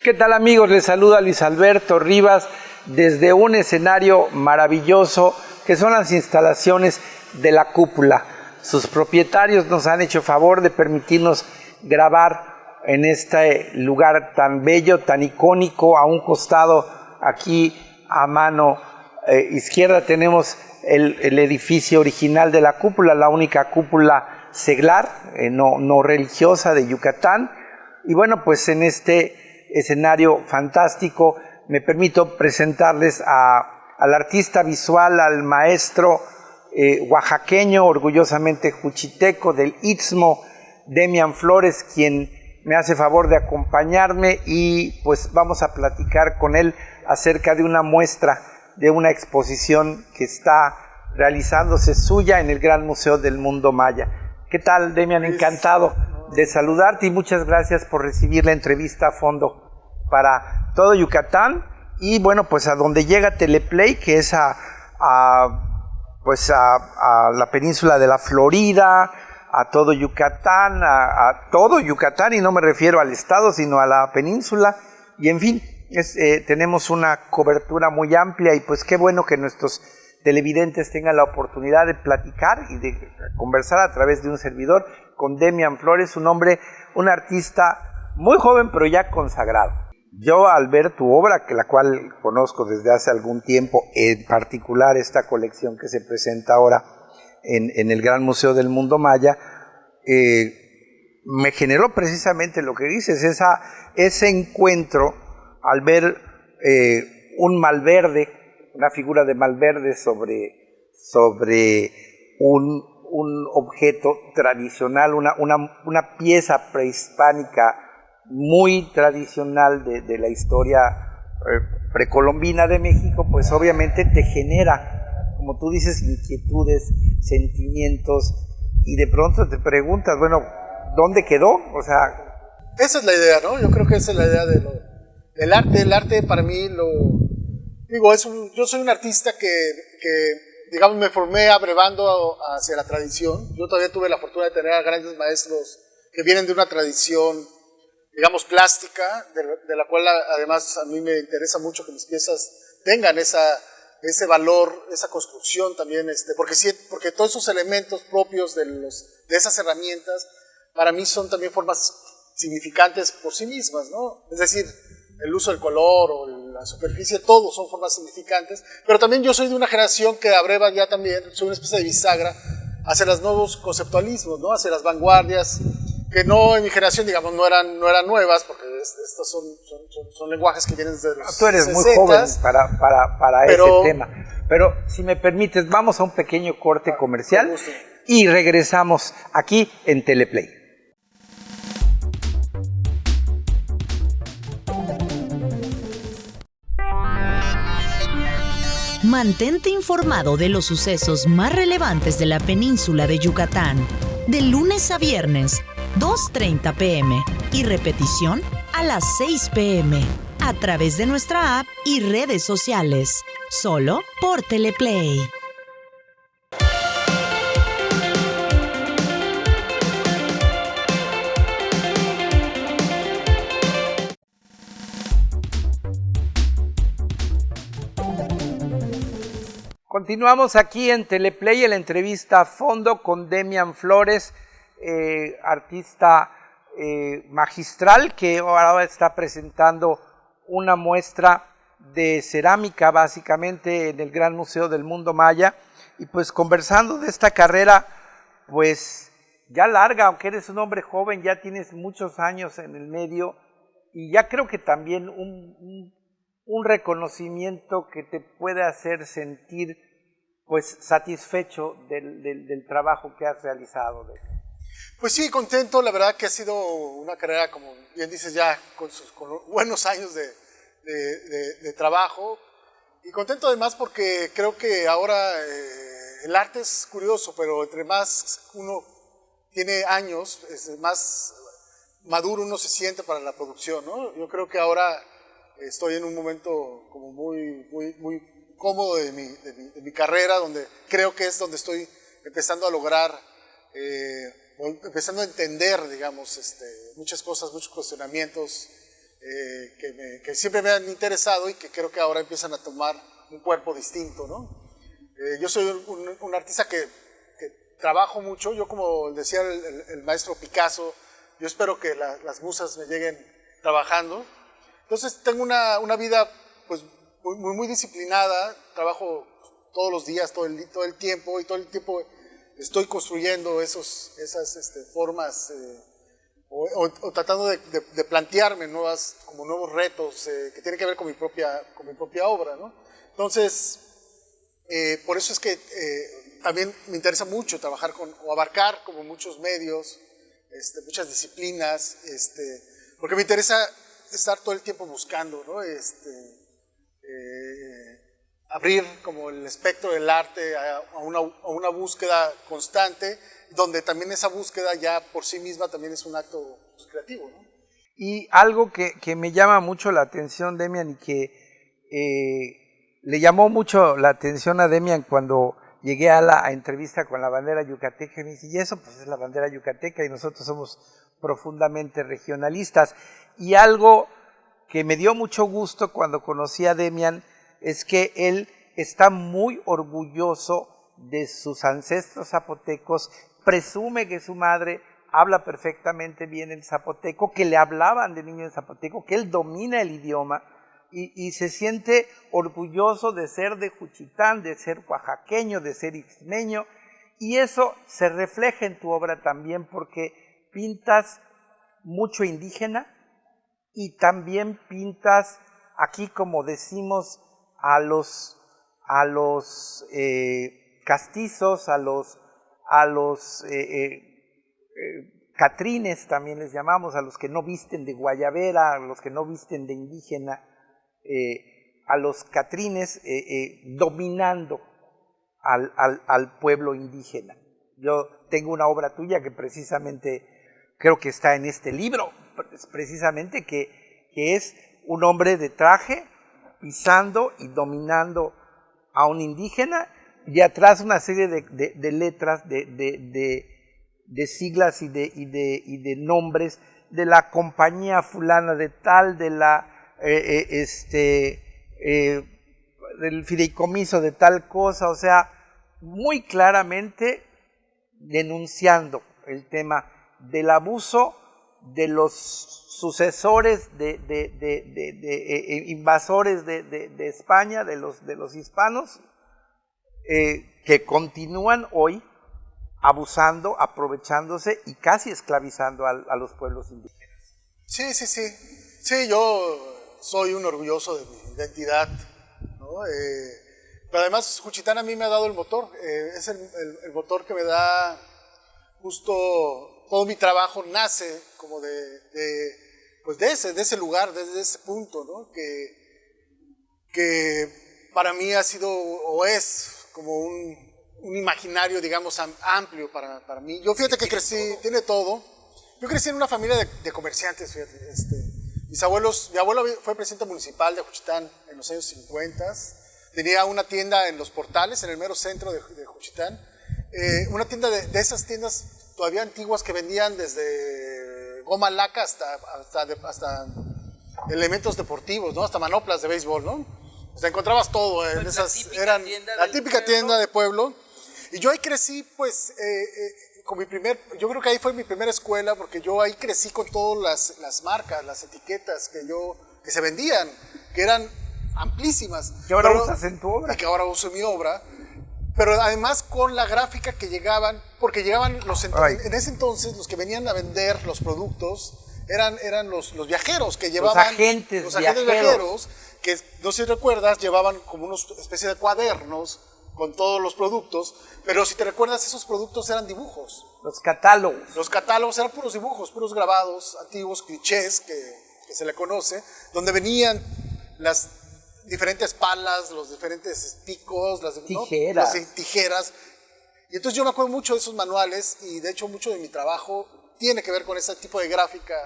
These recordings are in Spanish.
¿Qué tal, amigos? Les saluda Luis Alberto Rivas desde un escenario maravilloso que son las instalaciones de la Cúpula. Sus propietarios nos han hecho favor de permitirnos grabar en este lugar tan bello, tan icónico. A un costado, aquí a mano izquierda, tenemos el edificio original de la Cúpula, la única cúpula seglar, no religiosa, de Yucatán. Y bueno, pues en este escenario fantástico me permito presentarles al artista visual, al maestro oaxaqueño, orgullosamente juchiteco del Istmo, Demian Flores, quien me hace favor de acompañarme, y pues vamos a platicar con él acerca de una muestra, de una exposición que está realizándose suya en el Gran Museo del Mundo Maya. ¿Qué tal, Demian? Encantado de saludarte y muchas gracias por recibir la entrevista a fondo para todo Yucatán y bueno, pues a donde llega Teleplay, que es a la península de la Florida, a todo Yucatán, a todo Yucatán, y no me refiero al estado, sino a la península, y en fin, tenemos una cobertura muy amplia, y pues qué bueno que nuestros televidentes tengan la oportunidad de platicar y de conversar a través de un servidor con Demian Flores, un hombre, un artista muy joven pero ya consagrado. Yo, al ver tu obra, la cual conozco desde hace algún tiempo, en particular esta colección que se presenta ahora en el Gran Museo del Mundo Maya, me generó precisamente lo que dices, ese encuentro al ver un Malverde, una figura de Malverde sobre un objeto tradicional, una pieza prehispánica muy tradicional de la historia precolombina de México, pues obviamente te genera, como tú dices, inquietudes, sentimientos, y de pronto te preguntas, bueno, ¿dónde quedó? O sea, esa es la idea, ¿no? Yo creo que esa es la idea del arte. El arte para mí, yo soy un artista que digamos, me formé abrevando hacia la tradición. Yo todavía tuve la fortuna de tener a grandes maestros que vienen de una tradición, digamos, plástica, de la cual además a mí me interesa mucho que mis piezas tengan ese valor, esa construcción también, porque todos esos elementos propios de esas herramientas, para mí son también formas significantes por sí mismas, ¿no? Es decir, el uso del color o la superficie, todos son formas significantes, pero también yo soy de una generación que abreva ya también, soy una especie de bisagra hacia los nuevos conceptualismos, ¿no? Hacia las vanguardias, que no en mi generación, digamos, no eran nuevas, porque estos son lenguajes que vienen desde los 60s. Tú eres muy joven para ese tema. Pero si me permites, vamos a un pequeño corte comercial y regresamos aquí en Teleplay. Mantente informado de los sucesos más relevantes de la península de Yucatán, de lunes a viernes, 2:30 p.m. y repetición a las 6 p.m. a través de nuestra app y redes sociales, solo por Teleplay. Continuamos aquí en Teleplay, en la entrevista a fondo con Demian Flores, artista magistral que ahora está presentando una muestra de cerámica básicamente en el Gran Museo del Mundo Maya, y pues conversando de esta carrera pues ya larga, aunque eres un hombre joven, ya tienes muchos años en el medio, y ya creo que también un reconocimiento que te puede hacer sentir pues satisfecho del trabajo que has realizado. Pues sí, contento, la verdad que ha sido una carrera, como bien dices, ya con buenos años de trabajo, y contento además porque creo que ahora el arte es curioso, pero entre más uno tiene años, más maduro uno se siente para la producción, ¿no? Yo creo que ahora estoy en un momento como muy cómodo de mi carrera, donde creo que es donde estoy empezando a lograr, empezando a entender, digamos, muchas cosas, muchos cuestionamientos que siempre me han interesado y que creo que ahora empiezan a tomar un cuerpo distinto, ¿no? Yo soy un artista que trabajo mucho. Yo, como decía el maestro Picasso, yo espero que las musas me lleguen trabajando. Entonces tengo una vida pues muy disciplinada. Trabajo todos los días, todo el tiempo, y todo el tiempo estoy construyendo esas formas o tratando de plantearme nuevos retos que tienen que ver con mi propia obra, ¿no? Entonces, por eso es que también me interesa mucho trabajar o abarcar como muchos medios, muchas disciplinas, porque me interesa estar todo el tiempo buscando, ¿no? Abrir como el espectro del arte a una búsqueda constante, donde también esa búsqueda ya por sí misma también es un acto creativo, ¿no? Y algo que me llama mucho la atención, Demian, y que le llamó mucho la atención a Demian cuando llegué a la entrevista con la bandera yucateca, y me dice, y eso pues es la bandera yucateca y nosotros somos profundamente regionalistas. Y algo que me dio mucho gusto cuando conocí a Demian es que él está muy orgulloso de sus ancestros zapotecos, presume que su madre habla perfectamente bien el zapoteco, que le hablaban de niño en zapoteco, que él domina el idioma y se siente orgulloso de ser de Juchitán, de ser oaxaqueño, de ser ixmeño, y eso se refleja en tu obra también porque pintas mucho indígena y también pintas, aquí como decimos, a los castizos, a los catrines también les llamamos, a los que no visten de guayabera, a los que no visten de indígena, a los catrines dominando al pueblo indígena. Yo tengo una obra tuya que precisamente creo que está en este libro, precisamente que es un hombre de traje pisando y dominando a un indígena, y atrás una serie de letras, de siglas y de nombres de la compañía fulana de tal, de la del fideicomiso de tal cosa, o sea, muy claramente denunciando el tema del abuso de los sucesores invasores de España, de los hispanos, que continúan hoy abusando, aprovechándose y casi esclavizando a los pueblos indígenas. Sí. Sí, yo soy un orgulloso de mi identidad, ¿no? Pero además Juchitán a mí me ha dado el motor, es el motor que me da justo todo mi trabajo, nace como de ese lugar, desde ese punto, ¿no? Que para mí ha sido o es como un imaginario, digamos, amplio para mí. Yo fíjate que crecí, tiene todo. Yo crecí en una familia de comerciantes, fíjate. Mi abuelo fue presidente municipal de Juchitán en los años 50. Tenía una tienda en Los Portales, en el mero centro de Juchitán. Una tienda de esas tiendas todavía antiguas que vendían desde goma laca hasta elementos deportivos, ¿no? Hasta manoplas de béisbol, ¿no? O sea, encontrabas todo en esas, eran la típica tienda de pueblo. Y yo ahí crecí, pues, yo creo que ahí fue mi primera escuela, porque yo ahí crecí con todas las marcas, las etiquetas que se vendían, que eran amplísimas. Que ahora usas en tu obra. Y que ahora uso en mi obra. Pero además con la gráfica que llegaban, porque llegaban en ese entonces los que venían a vender los productos eran los viajeros que llevaban. Los agentes viajeros, que no sé si recuerdas, llevaban como una especie de cuadernos con todos los productos, pero si te recuerdas, esos productos eran dibujos. Los catálogos. Los catálogos eran puros dibujos, puros grabados, antiguos, clichés que se le conoce, donde venían las diferentes palas, los diferentes picos, las tijeras. Y entonces yo me acuerdo mucho de esos manuales, y de hecho mucho de mi trabajo tiene que ver con ese tipo de gráfica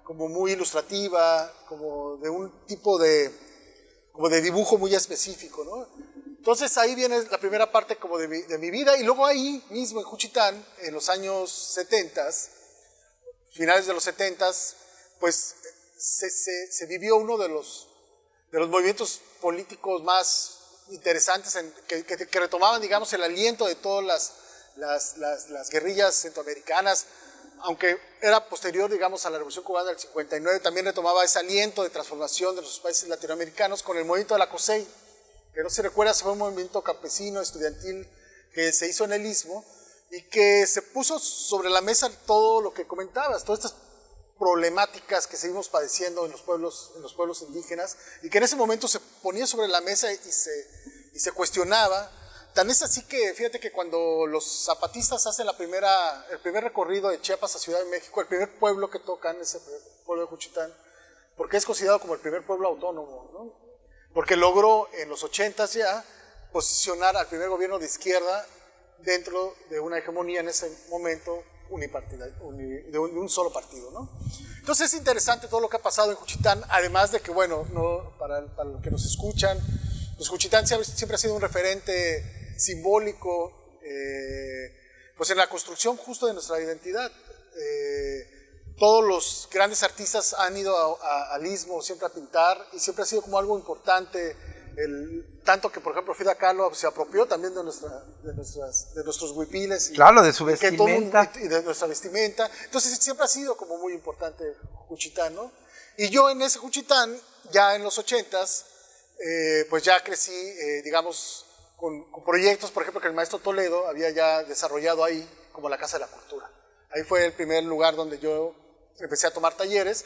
como muy ilustrativa, como de un tipo de dibujo muy específico, ¿no? Entonces ahí viene la primera parte como de mi vida, y luego ahí mismo en Juchitán, en los años 70, finales de los 70, pues se vivió uno de los movimientos políticos más interesantes que retomaban, digamos, el aliento de todas las guerrillas centroamericanas, aunque era posterior, digamos, a la Revolución Cubana del 59, también retomaba ese aliento de transformación de los países latinoamericanos con el movimiento de la COSEI, que no se recuerda, fue un movimiento campesino, estudiantil, que se hizo en el Istmo, y que se puso sobre la mesa todo lo que comentabas, todas estas problemáticas que seguimos padeciendo en los pueblos indígenas, y que en ese momento se ponía sobre la mesa y se cuestionaba. Tan es así que, fíjate que cuando los zapatistas hacen el primer recorrido de Chiapas a Ciudad de México, el primer pueblo que tocan es el pueblo de Juchitán, porque es considerado como el primer pueblo autónomo, ¿no? Porque logró en los 80s ya posicionar al primer gobierno de izquierda dentro de una hegemonía en ese momento de un solo partido, ¿no? Entonces es interesante todo lo que ha pasado en Juchitán, además de que, bueno, para los que nos escuchan, pues Juchitán siempre ha sido un referente simbólico, pues en la construcción justo de nuestra identidad. Todos los grandes artistas han ido al Istmo siempre a pintar, y siempre ha sido como algo importante, tanto que, por ejemplo, Frida Kahlo se apropió también de nuestros huipiles. Claro, de su vestimenta. Y de nuestra vestimenta. Entonces siempre ha sido como muy importante Juchitán, ¿no? Y yo en ese Juchitán, ya en los 80s, pues ya crecí, digamos, con proyectos, por ejemplo, que el maestro Toledo había ya desarrollado ahí, como la Casa de la Cultura. Ahí fue el primer lugar donde yo empecé a tomar talleres,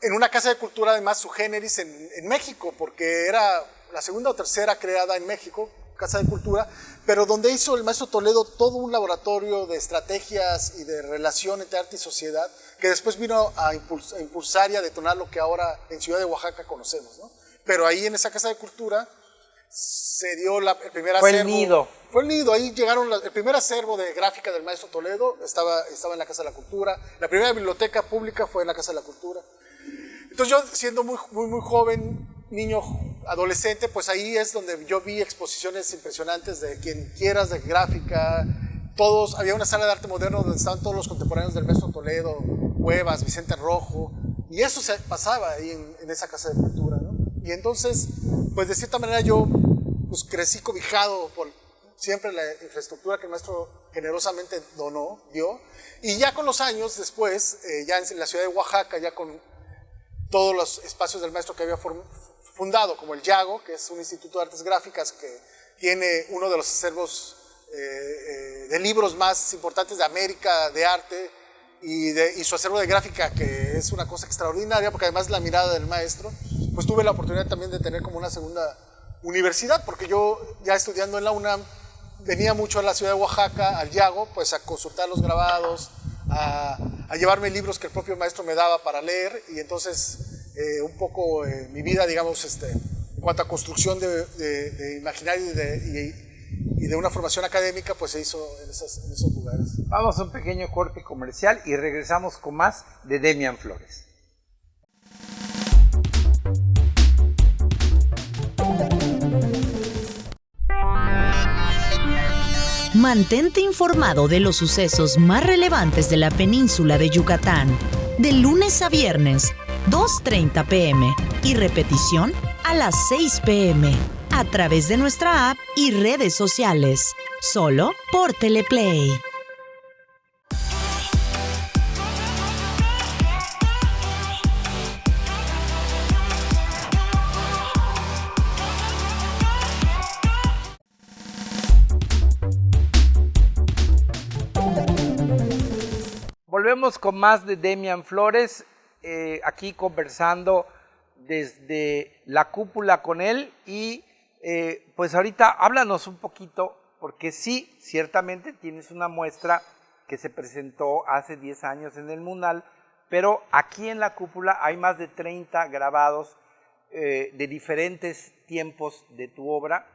en una casa de cultura además su generis en México, porque era la segunda o tercera creada en México, casa de cultura, pero donde hizo el maestro Toledo todo un laboratorio de estrategias y de relación entre arte y sociedad, que después vino a impulsar y a detonar lo que ahora en Ciudad de Oaxaca conocemos, ¿no? Pero ahí en esa casa de cultura se dio el primer acervo. Fue el nido. Fue el nido, ahí llegaron el primer acervo de gráfica del maestro Toledo, estaba en la Casa de la Cultura, la primera biblioteca pública fue en la Casa de la Cultura. Entonces yo, siendo muy joven, niño, adolescente, pues ahí es donde yo vi exposiciones impresionantes de quien quieras, de gráfica, había una sala de arte moderno donde estaban todos los contemporáneos del maestro Toledo, Cuevas, Vicente Rojo, y eso se pasaba ahí en esa Casa de Cultura, ¿no? Y entonces, pues de cierta manera yo pues crecí cobijado por siempre la infraestructura que el maestro generosamente dio, y ya con los años después, ya en la ciudad de Oaxaca, ya con todos los espacios del maestro que había fundado, como el Yago, que es un instituto de artes gráficas que tiene uno de los acervos de libros más importantes de América de arte, y su acervo de gráfica, que es una cosa extraordinaria, porque además la mirada del maestro, pues tuve la oportunidad también de tener como una segunda universidad, porque yo ya estudiando en la UNAM, venía mucho a la ciudad de Oaxaca, al Yago, pues a consultar los grabados, a llevarme libros que el propio maestro me daba para leer, y entonces un poco mi vida, digamos, en cuanto a construcción de imaginario y de una formación académica, pues se hizo en esos lugares. Vamos a un pequeño corte comercial y regresamos con más de Demian Flores. Mantente informado de los sucesos más relevantes de la península de Yucatán, de lunes a viernes, 2:30 p.m. y repetición a las 6 p.m. a través de nuestra app y redes sociales, solo por Teleplay. Volvemos con más de Demian Flores, aquí conversando desde la cúpula con él, y pues ahorita háblanos un poquito, porque sí, ciertamente tienes una muestra que se presentó hace 10 años en el MUNAL, pero aquí en la cúpula hay más de 30 grabados de diferentes tiempos de tu obra,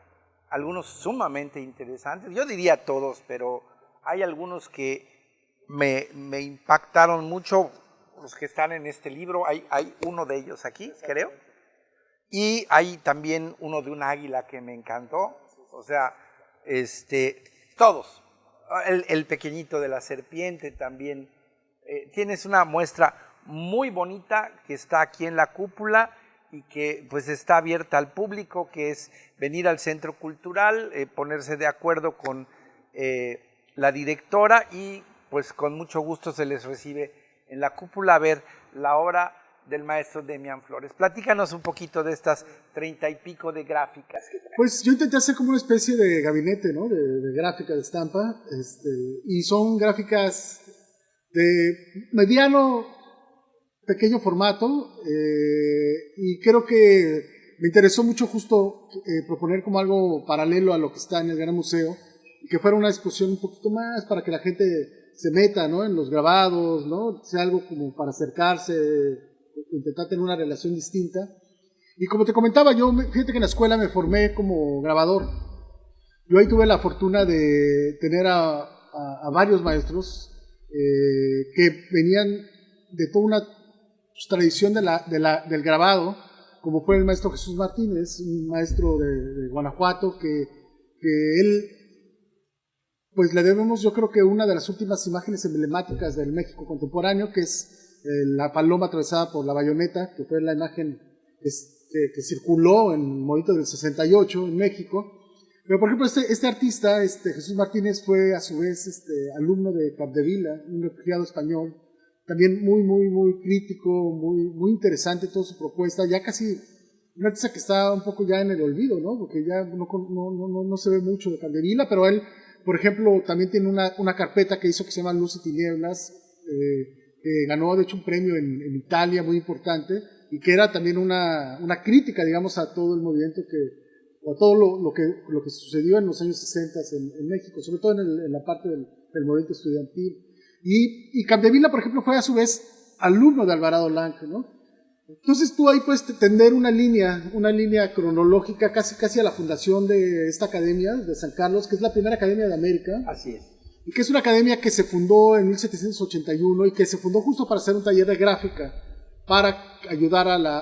algunos sumamente interesantes, yo diría todos, pero hay algunos que me impactaron mucho, los que están en este libro. Hay uno de ellos aquí, creo, y hay también uno de un águila que me encantó, o sea, todos, el pequeñito de la serpiente también. Tienes una muestra muy bonita que está aquí en la cúpula y que pues está abierta al público, que es venir al Centro Cultural, ponerse de acuerdo con la directora y pues con mucho gusto se les recibe en la cúpula a ver la obra del maestro Demian Flores. Platícanos un poquito de estas 30 y pico de gráficas. Pues yo intenté hacer como una especie de gabinete, ¿no? De gráfica, de estampa, y son gráficas de mediano, pequeño formato, y creo que me interesó mucho justo proponer como algo paralelo a lo que está en el Gran Museo, y que fuera una exposición un poquito más para que la gente se meta, ¿no? En los grabados, ¿no? Sea algo como para acercarse, intentar tener una relación distinta. Y como te comentaba, fíjate que en la escuela me formé como grabador. Yo ahí tuve la fortuna de tener a varios maestros que venían de toda una tradición del grabado, como fue el maestro Jesús Martínez, un maestro de Guanajuato, que él, pues le debemos, yo creo que una de las últimas imágenes emblemáticas del México contemporáneo, que es la paloma atravesada por la bayoneta, que fue la imagen que circuló en el movimiento del 68 en México. Pero por ejemplo este artista, Jesús Martínez, fue a su vez alumno de Capdevila, un refugiado español, también muy crítico, muy interesante toda su propuesta, ya casi un artista que está un poco ya en el olvido, ¿no? Porque ya no se ve mucho de Capdevila, pero él, por ejemplo, también tiene una carpeta que hizo que se llama Luz y Tinieblas, que ganó de hecho un premio en Italia muy importante, y que era también una crítica, digamos, a todo el movimiento o a todo lo que sucedió en los años 60 en México, sobre todo en la parte del movimiento estudiantil. Y Capdevila, por ejemplo, fue a su vez alumno de Alvarado Lange, ¿no? Entonces tú ahí puedes tender una línea cronológica casi a la fundación de esta academia de San Carlos, que es la primera academia de América. Así es. Y que es una academia que se fundó en 1781 y que se fundó justo para hacer un taller de gráfica para ayudar a la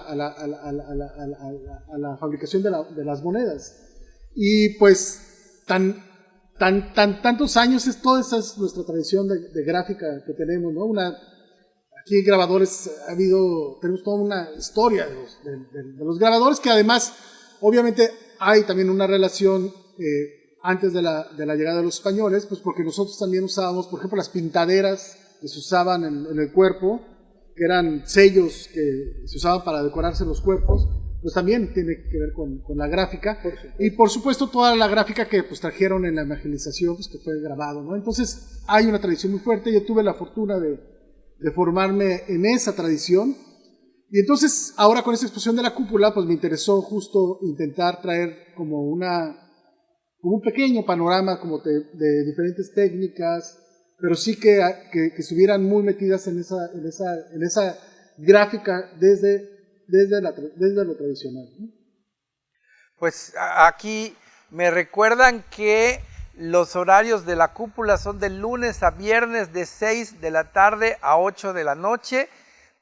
fabricación de las monedas. Y pues tantos años, toda esa es nuestra tradición de gráfica que tenemos, ¿no? Aquí grabadores, tenemos toda una historia de los grabadores, que además, obviamente, hay también una relación antes de la llegada de los españoles, pues porque nosotros también usábamos, por ejemplo, las pintaderas que se usaban en el cuerpo, que eran sellos que se usaban para decorarse los cuerpos, pues también tiene que ver con la gráfica. Y por supuesto toda la gráfica que pues trajeron en la evangelización, pues que fue grabado, ¿no? Entonces hay una tradición muy fuerte. Yo tuve la fortuna de formarme en esa tradición, y entonces ahora con esta exposición de la cúpula pues me interesó justo intentar traer como un pequeño panorama como de diferentes técnicas, pero sí que estuvieran muy metidas en esa gráfica desde lo tradicional, ¿no? Pues aquí me recuerdan que los horarios de la cúpula son de lunes a viernes de 6 de la tarde a 8 de la noche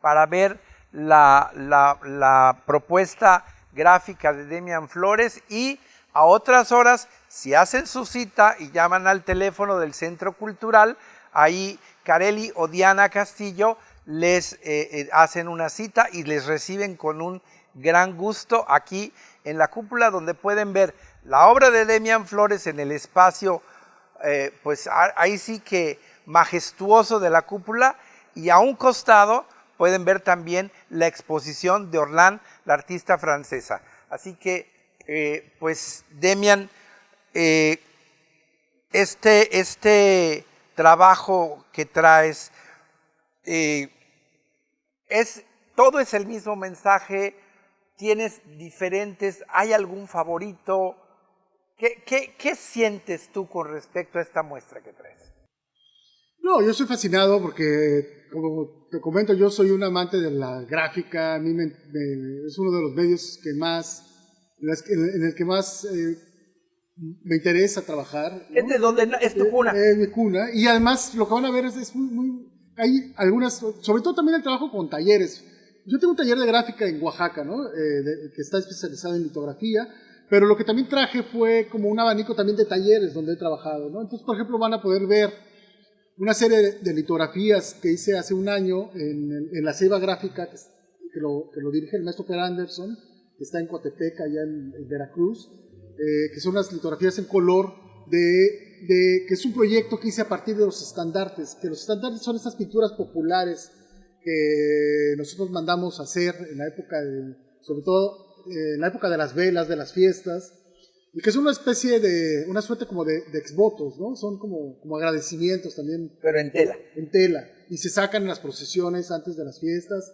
para ver la propuesta gráfica de Demian Flores, y a otras horas, si hacen su cita y llaman al teléfono del Centro Cultural, ahí Carelli o Diana Castillo les hacen una cita y les reciben con un gran gusto aquí en la cúpula, donde pueden ver la obra de Demian Flores en el espacio, pues ahí sí que majestuoso de la cúpula, y a un costado pueden ver también la exposición de Orlan, la artista francesa. Así que, pues Demian, este trabajo que traes, todo es el mismo mensaje, tienes diferentes, ¿hay algún favorito? ¿Qué sientes tú con respecto a esta muestra que traes? No, yo soy fascinado porque, como te comento, yo soy un amante de la gráfica. A mí es uno de los medios en el que más me interesa trabajar, ¿no? Es de donde es tu cuna. Es mi cuna. Y además lo que van a ver es hay algunas, sobre todo también el trabajo con talleres. Yo tengo un taller de gráfica en Oaxaca, ¿no? Que está especializado en litografía, pero lo que también traje fue como un abanico también de talleres donde he trabajado, ¿no? Entonces, por ejemplo, van a poder ver una serie de litografías que hice hace un año en la Ceiba Gráfica, que lo dirige el maestro Per Anderson, que está en Coatepec, allá en Veracruz, que son unas litografías en color, que es un proyecto que hice a partir de los estandartes, que los estandartes son estas pinturas populares que nosotros mandamos a hacer en la época, sobre todo en la época de las velas, de las fiestas, y que es una especie de, una suerte como de exvotos, ¿no? Son como agradecimientos también. Pero en tela. En tela. Y se sacan en las procesiones antes de las fiestas.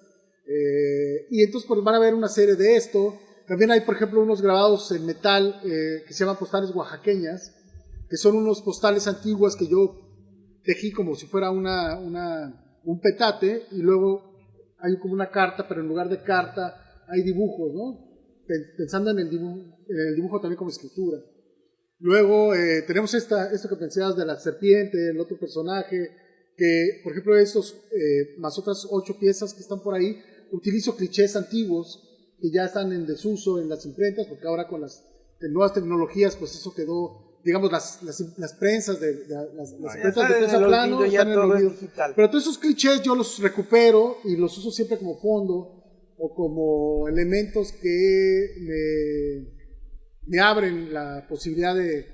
Y entonces pues, van a ver una serie de esto. También hay, por ejemplo, unos grabados en metal que se llaman postales oaxaqueñas, que son unos postales antiguas que yo tejí como si fuera un petate, y luego hay como una carta, pero en lugar de carta hay dibujos, ¿no? Pensando en el dibujo también como escritura. Luego tenemos esto que pensabas de la serpiente, el otro personaje, que por ejemplo estos, más otras 8 piezas que están por ahí, utilizo clichés antiguos que ya están en desuso en las imprentas, porque ahora con las nuevas tecnologías, pues eso quedó, digamos, las prensas, las imprentas de prensa plano, están en el olvido. Pero todos esos clichés yo los recupero y los uso siempre como fondo, o como elementos que me abren la posibilidad de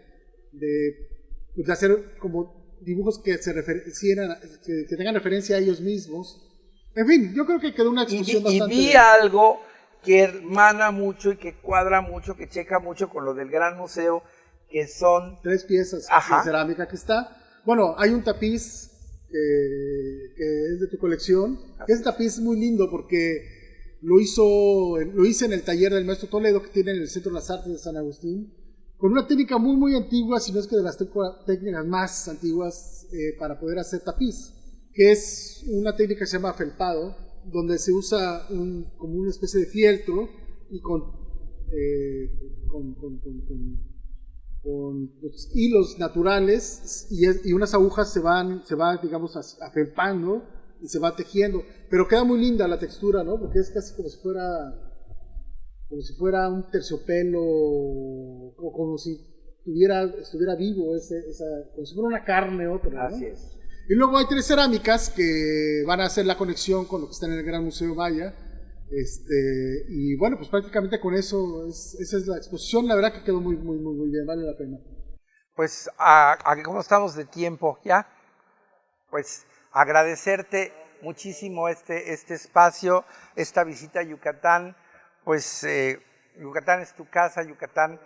hacer como dibujos que que tengan referencia a ellos mismos. En fin, yo creo que quedó una exposición bastante... Y vi algo que hermana mucho y que cuadra mucho, que checa mucho con lo del Gran Museo, que son... 3 piezas de cerámica que está. Bueno, hay un tapiz que es de tu colección. Ese tapiz es muy lindo porque... Lo hice en el taller del maestro Toledo, que tiene en el Centro de las Artes de San Agustín, con una técnica muy muy antigua, si no es que de las técnicas más antiguas para poder hacer tapiz, que es una técnica que se llama felpado, donde se usa como una especie de fieltro y con pues, hilos naturales y unas agujas se va digamos afelpando y se va tejiendo, pero queda muy linda la textura, ¿no? Porque es casi como si fuera un terciopelo, o como si estuviera vivo, como si fuera una carne otra, ¿no? Así es. Y luego hay 3 cerámicas que van a hacer la conexión con lo que está en el Gran Museo Maya. Y bueno, pues prácticamente con eso, esa es la exposición. La verdad que quedó muy, muy, muy, muy bien, vale la pena. Pues, ¿cómo estamos de tiempo ya? Pues agradecerte muchísimo este espacio, esta visita a Yucatán. Pues Yucatán es tu casa, Yucatán.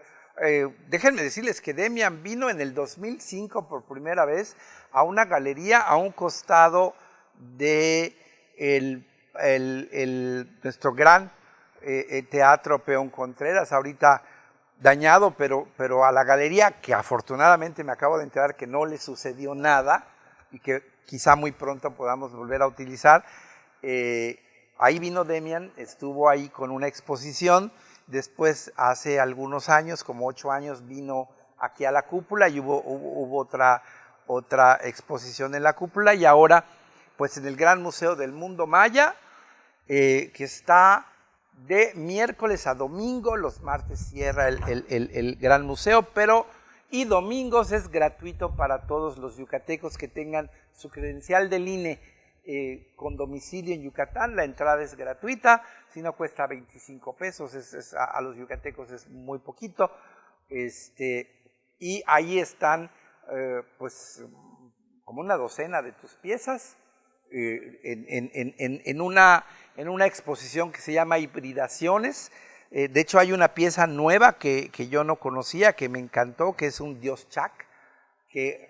Déjenme decirles que Demian vino en el 2005 por primera vez a una galería a un costado de nuestro gran teatro Peón Contreras, ahorita dañado, pero a la galería, que afortunadamente me acabo de enterar que no le sucedió nada y que quizá muy pronto podamos volver a utilizar. Ahí vino Demian, estuvo ahí con una exposición. Después, hace algunos años, como 8 años, vino aquí a la cúpula y hubo otra exposición en la cúpula. Y ahora, pues en el Gran Museo del Mundo Maya, que está de miércoles a domingo. Los martes cierra el Gran Museo, y domingos es gratuito para todos los yucatecos que tengan su credencial del INE con domicilio en Yucatán. La entrada es gratuita, si no cuesta 25 pesos, a los yucatecos es muy poquito. Y ahí están pues como una docena de tus piezas en una exposición que se llama Hibridaciones. De hecho, hay una pieza nueva que yo no conocía, que me encantó, que es un dios Chac, que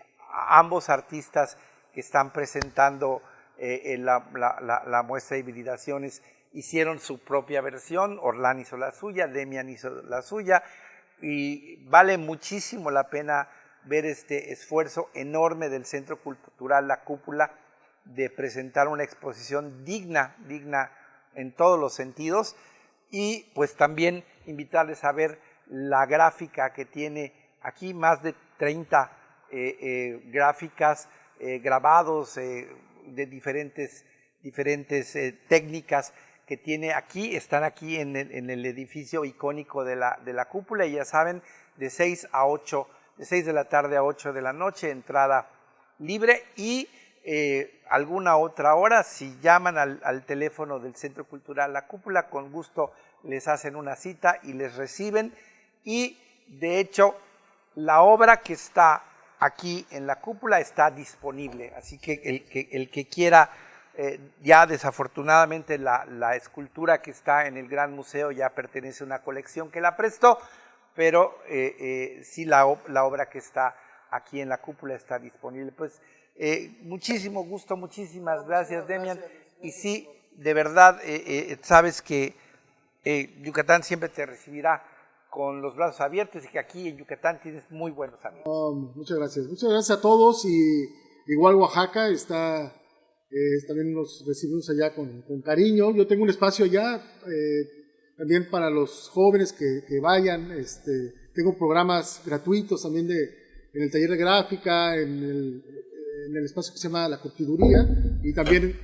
ambos artistas que están presentando la muestra de Hibridaciones hicieron su propia versión. Orlán hizo la suya, Demian hizo la suya, y vale muchísimo la pena ver este esfuerzo enorme del Centro Cultural La Cúpula de presentar una exposición digna en todos los sentidos. Y pues también invitarles a ver la gráfica que tiene aquí, más de 30 gráficas, grabados de diferentes técnicas que tiene aquí. Están aquí en el edificio icónico de la cúpula, y ya saben, de 6 de la tarde a 8 de la noche, entrada libre. Y alguna otra hora, si llaman al teléfono del Centro Cultural La Cúpula, con gusto les hacen una cita y les reciben. Y de hecho, la obra que está aquí en La Cúpula está disponible, así que el que quiera, ya desafortunadamente la escultura que está en el Gran Museo ya pertenece a una colección que la prestó, pero sí la obra que está aquí en La Cúpula está disponible. Pues muchísimo gusto, muchísimas gracias, Demian. Y sí, de verdad, sabes que Yucatán siempre te recibirá con los brazos abiertos y que aquí en Yucatán tienes muy buenos amigos. Muchas gracias a todos, y igual Oaxaca está, también nos recibimos allá con cariño. Yo tengo un espacio allá también para los jóvenes que vayan. Tengo programas gratuitos también en el taller de gráfica, en el espacio que se llama La Curtiduría, y también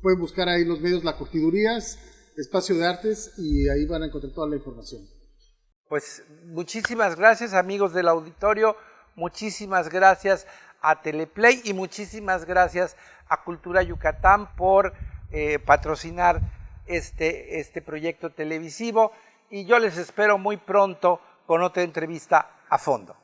pueden buscar ahí los medios La Curtidurías, Espacio de Artes, y ahí van a encontrar toda la información. Pues muchísimas gracias, amigos del auditorio, muchísimas gracias a Teleplay y muchísimas gracias a Cultura Yucatán por patrocinar este proyecto televisivo, y yo les espero muy pronto con otra entrevista a fondo.